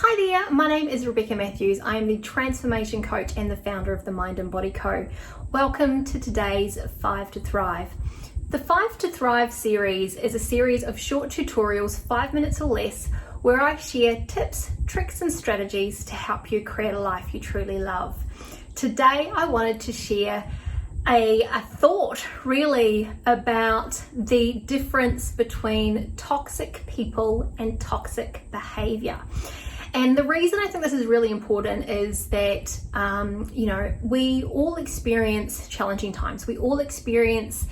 Hi there, my name is Rebecca Matthews. I am the transformation coach and the founder of the Mind and Body Co. Welcome to today's 5 to Thrive. The 5 to Thrive series is a series of short tutorials, 5 minutes or less, where I share tips, tricks and strategies to help you create a life you truly love. Today I wanted to share a thought really about the difference between toxic people and toxic behavior. And the reason I think this is really important is that, we all experience challenging times. We all experience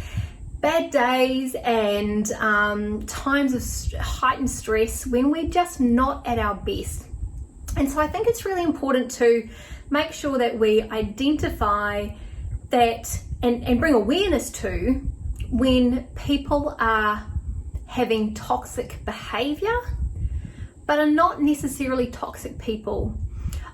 bad days and times of heightened stress when we're just not at our best. And so I think it's really important to make sure that we identify that and bring awareness to when people are having toxic behavior but are not necessarily toxic people.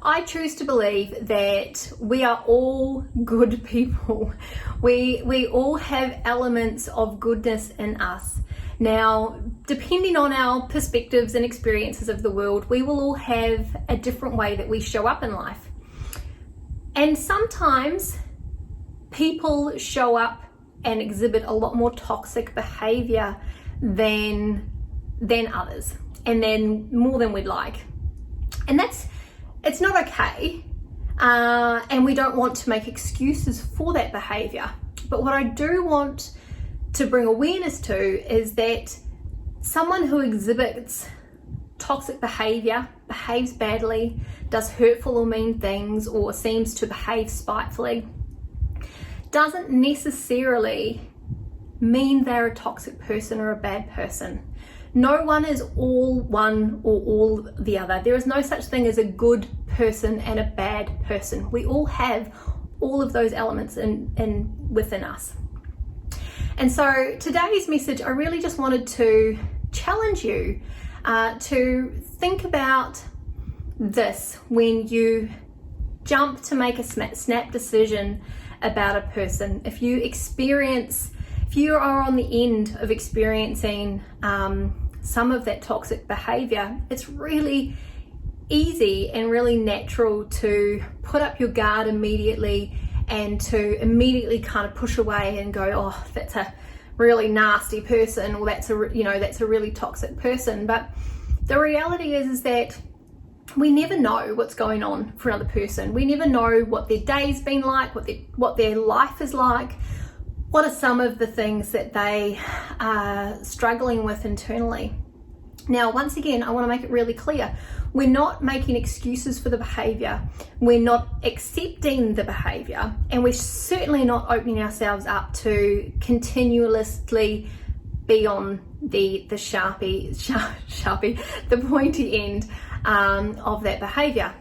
I choose to believe that we are all good people. We all have elements of goodness in us. Now, depending on our perspectives and experiences of the world, we will all have a different way that we show up in life. And sometimes people show up and exhibit a lot more toxic behavior than others, and then more than we'd like. And it's not okay, and we don't want to make excuses for that behavior. But what I do want to bring awareness to is that someone who exhibits toxic behavior, behaves badly, does hurtful or mean things, or seems to behave spitefully, doesn't necessarily mean they're a toxic person or a bad person. No one is all one or all the other. There is no such thing as a good person and a bad person. We all have all of those elements within us. And so today's message, I really just wanted to challenge you to think about this when you jump to make a snap decision about a person. If you are on the end of experiencing some of that toxic behavior, it's really easy and really natural to put up your guard immediately and to immediately kind of push away and go, oh, that's a really nasty person, or that's a really toxic person. But the reality is that we never know what's going on for another person. We never know what their day's been like, what their life is like. What are some of the things that they are struggling with internally? Now, once again, I want to make it really clear. We're not making excuses for the behavior. We're not accepting the behavior. And we're certainly not opening ourselves up to continuously be on the pointy end of that behavior.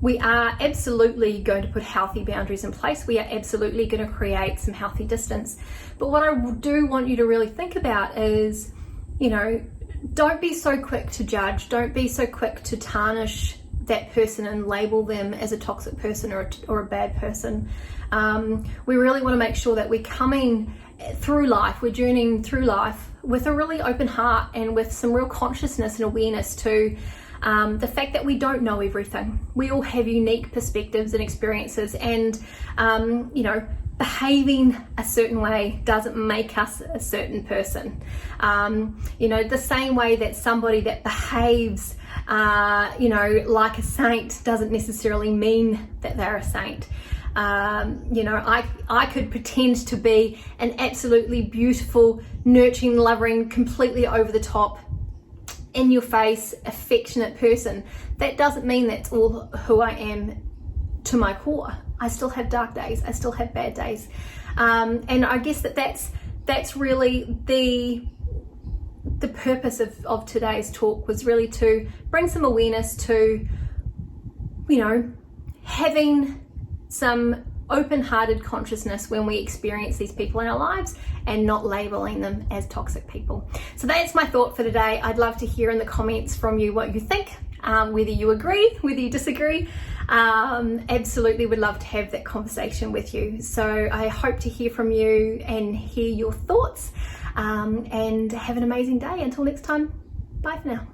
We are absolutely going to put healthy boundaries in place. We are absolutely going to create some healthy distance. But what I do want you to really think about is, don't be so quick to judge. Don't be so quick to tarnish that person and label them as a toxic person or a bad person. We really want to make sure that we're coming through life, we're journeying through life with a really open heart and with some real consciousness and awareness to the fact that we don't know everything. We all have unique perspectives and experiences, and behaving a certain way doesn't make us a certain person. The same way that somebody that behaves like a saint doesn't necessarily mean that they're a saint. I could pretend to be an absolutely beautiful, nurturing, loving, completely over the top, in your face, affectionate person. That doesn't mean that's all who I am to my core. I still have dark days. I still have bad days. And I guess that's really the purpose of today's talk, was really to bring some awareness to, having some open-hearted consciousness when we experience these people in our lives and not labeling them as toxic people. So that's my thought for today. I'd love to hear in the comments from you what you think, whether you agree, whether you disagree. Absolutely would love to have that conversation with you. So I hope to hear from you and hear your thoughts, and have an amazing day. Until next time, bye for now.